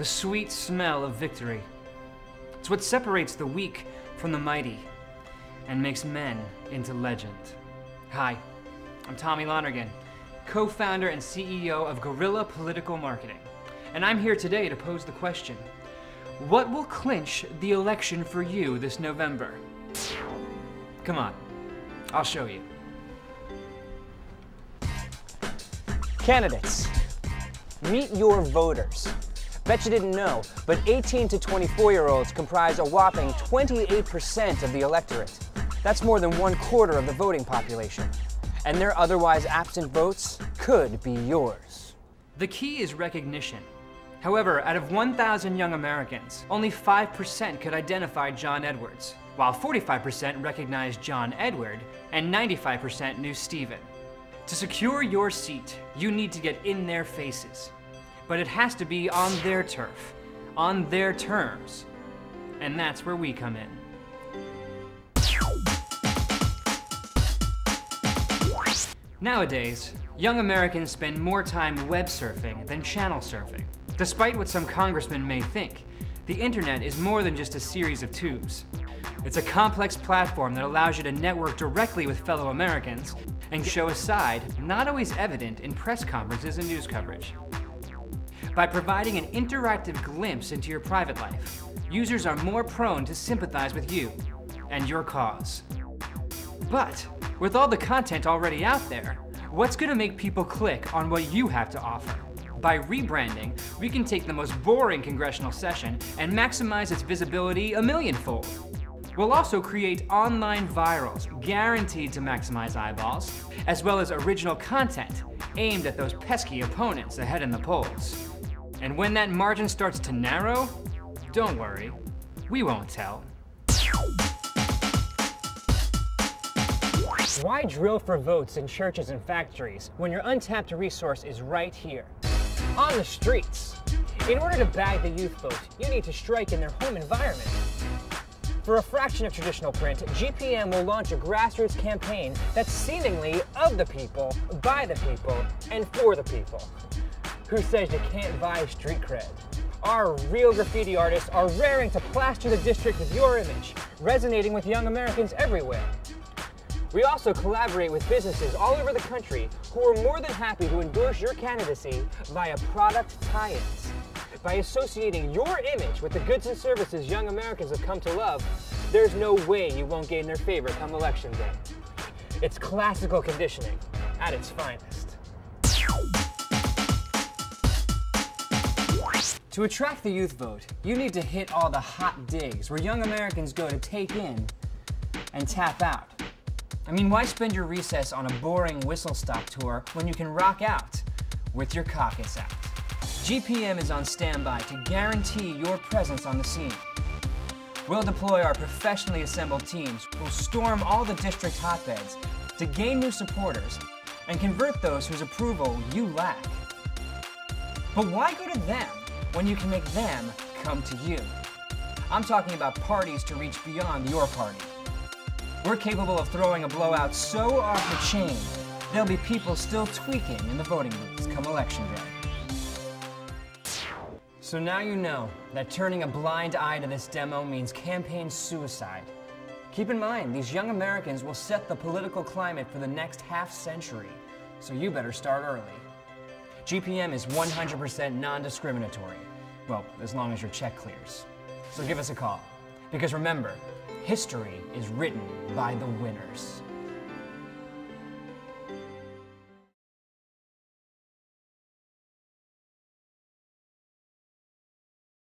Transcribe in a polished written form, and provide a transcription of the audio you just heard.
the sweet smell of victory. It's what separates the weak from the mighty and makes men into legend. Hi, I'm Tommy Lonergan, co-founder and CEO of Guerrilla Political Marketing. And I'm here today to pose the question, what will clinch the election for you this November? Come on, I'll show you. Candidates, meet your voters. Bet you didn't know, but 18 to 24-year-olds comprise a whopping 28% of the electorate. That's more than 1/4 of the voting population. And their otherwise absent votes could be yours. The key is recognition. However, out of 1,000 young Americans, only 5% could identify John Edwards, while 45% recognized John Edward and 95% knew Stephen. To secure your seat, you need to get in their faces. But it has to be on their turf, on their terms. And that's where we come in. Nowadays, young Americans spend more time web surfing than channel surfing. Despite what some congressmen may think, the internet is more than just a series of tubes. It's a complex platform that allows you to network directly with fellow Americans and show a side not always evident in press conferences and news coverage. By providing an interactive glimpse into your private life, users are more prone to sympathize with you and your cause. But with all the content already out there, what's going to make people click on what you have to offer? By rebranding, we can take the most boring congressional session and maximize its visibility a millionfold. We'll also create online virals guaranteed to maximize eyeballs, as well as original content aimed at those pesky opponents ahead in the polls. And when that margin starts to narrow, don't worry, we won't tell. Why drill for votes in churches and factories when your untapped resource is right here, on the streets? In order to bag the youth vote, you need to strike in their home environment. For a fraction of traditional print, GPM will launch a grassroots campaign that's seemingly of the people, by the people, and for the people. Who says you can't buy street cred? Our real graffiti artists are raring to plaster the district with your image, resonating with young Americans everywhere. We also collaborate with businesses all over the country who are more than happy to endorse your candidacy via product tie-ins. By associating your image with the goods and services young Americans have come to love, there's no way you won't gain their favor come election day. It's classical conditioning at its finest. To attract the youth vote, you need to hit all the hot digs where young Americans go to take in and tap out. I mean, why spend your recess on a boring whistle-stop tour when you can rock out with your caucus out? GPM is on standby to guarantee your presence on the scene. We'll deploy our professionally assembled teams who'll storm all the district hotbeds to gain new supporters and convert those whose approval you lack. But why go to them when you can make them come to you? I'm talking about parties to reach beyond your party. We're capable of throwing a blowout so off the chain, there'll be people still tweaking in the voting booths come election day. So now you know that turning a blind eye to this demo means campaign suicide. Keep in mind, these young Americans will set the political climate for the next half-century, so you better start early. GPM is 100% non-discriminatory. Well, as long as your check clears. So give us a call. Because remember, history is written by the winners.